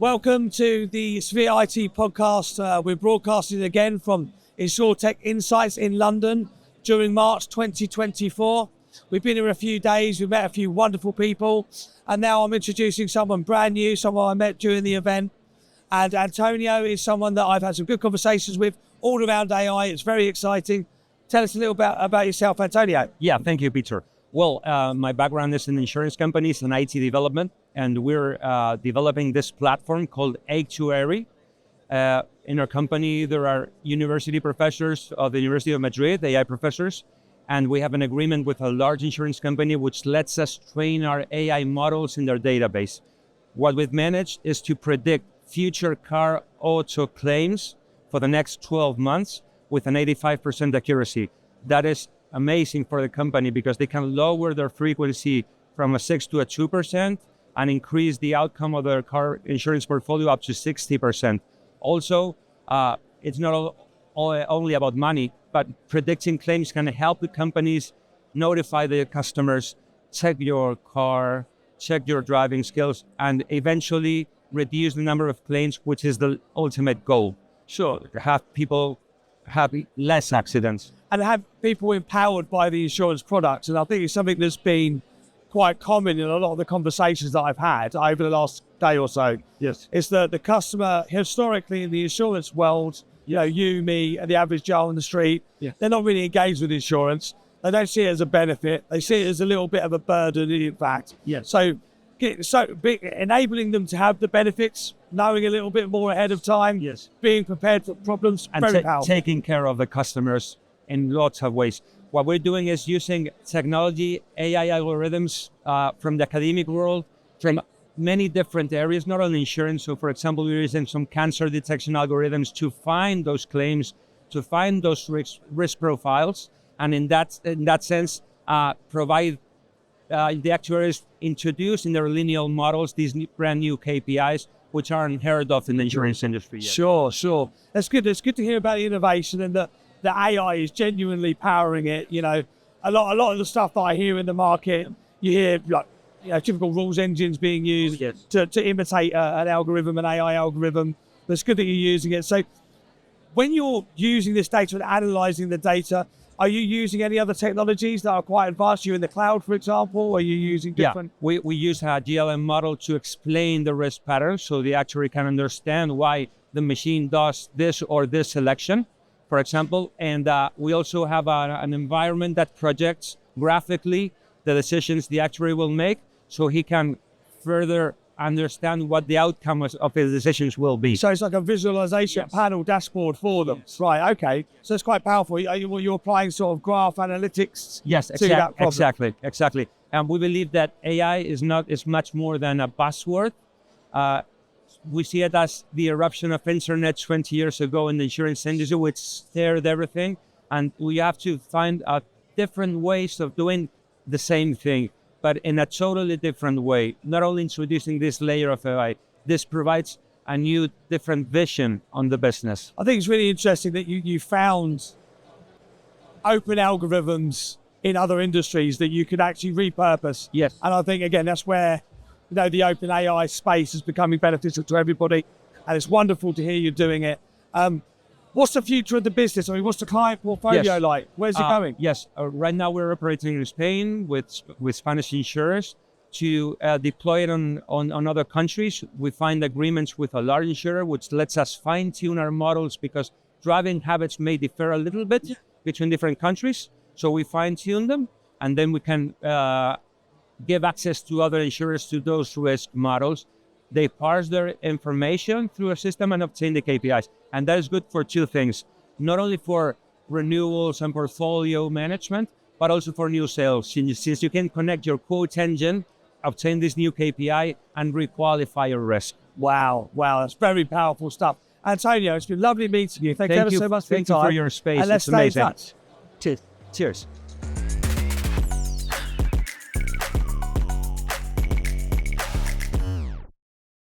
Welcome to the Severe IT podcast. We're broadcasting again from Insurtech Insights in London during March 2024. We've been here a few days, we've met a few wonderful people, and now I'm introducing someone brand new, someone I met during the event. And Antonio is someone that I've had some good conversations with all around AI. It's very exciting. Tell us a little bit about yourself, Antonio. Yeah, thank you, Peter. Well, my background is in insurance companies and IT development, and we're developing this platform called Actuary. In our company, there are university professors of the University of Madrid, AI professors, and we have an agreement with a large insurance company which lets us train our AI models in their database. What we've managed is to predict future car auto claims for the next 12 months with an 85% accuracy. That is amazing for the company because they can lower their frequency from a 6 to a 2% and increase the outcome of their car insurance portfolio up to 60%. Also, it's not only about money, but predicting claims can help the companies notify their customers, check your car, check your driving skills, and eventually reduce the number of claims, which is the ultimate goal. Sure, have people have less accidents. And have people empowered by the insurance products. And I think it's something that's been quite common in a lot of the conversations that I've had over the last day or so. Yes. It's that the customer, historically in the insurance world, you, me, and the average Joe on the street, they're not really engaged with insurance. They don't see it as a benefit. They see it as a little bit of a burden, in fact. Yes. So enabling them to have the benefits, knowing a little bit more ahead of time, being prepared for problems, and very powerful. Taking care of the customers in lots of ways. What we're doing is using technology, AI algorithms from the academic world, from many different areas, not only insurance. So for example, we're using some cancer detection algorithms to find those claims, to find those risk profiles, and in that sense, provide the actuaries introduce in their lineal models these brand new KPIs, which are unheard of in the insurance industry yet. Sure. That's good. It's good to hear about the innovation and that the AI is genuinely powering it. A lot of the stuff that I hear in the market, you hear typical rules engines being used to imitate an AI algorithm. But it's good that you're using it. So when you're using this data and analyzing the data, are you using any other technologies that are quite advanced? Are you in the cloud, for example? Are you using different? Yeah, we use a GLM model to explain the risk patterns so the actuary can understand why the machine does this or this selection, for example. And we also have an environment that projects graphically the decisions the actuary will make so he can further understand what the outcome of his decisions will be. So it's like a visualization panel dashboard for them. Yes. Right, okay. So it's quite powerful. You're applying sort of graph analytics to that problem. Exactly. And we believe that AI is much more than a buzzword. We see it as the eruption of internet 20 years ago in the insurance industry, which stirred everything. And we have to find different ways of doing the same thing, but in a totally different way. Not only introducing this layer of AI, this provides a new, different vision on the business. I think it's really interesting that you found open algorithms in other industries that you could actually repurpose. Yes. And I think, again, that's where the open AI space is becoming beneficial to everybody. And it's wonderful to hear you doing it. What's the future of the business? I mean, what's the client portfolio like? Where's it going? Yes, right now we're operating in Spain with Spanish insurers to deploy it on other countries. We find agreements with a large insurer, which lets us fine-tune our models because driving habits may differ a little bit between different countries. So we fine-tune them, and then we can give access to other insurers to those risk models. They parse their information through a system and obtain the KPIs. And that is good for two things, not only for renewals and portfolio management, but also for new sales. Since you can connect your quote engine, obtain this new KPI, and requalify your risk. Wow, that's very powerful stuff. Antonio, it's been lovely meeting you. Thank you ever so much for your time. Thank you for your space. And let's stay in touch. Cheers.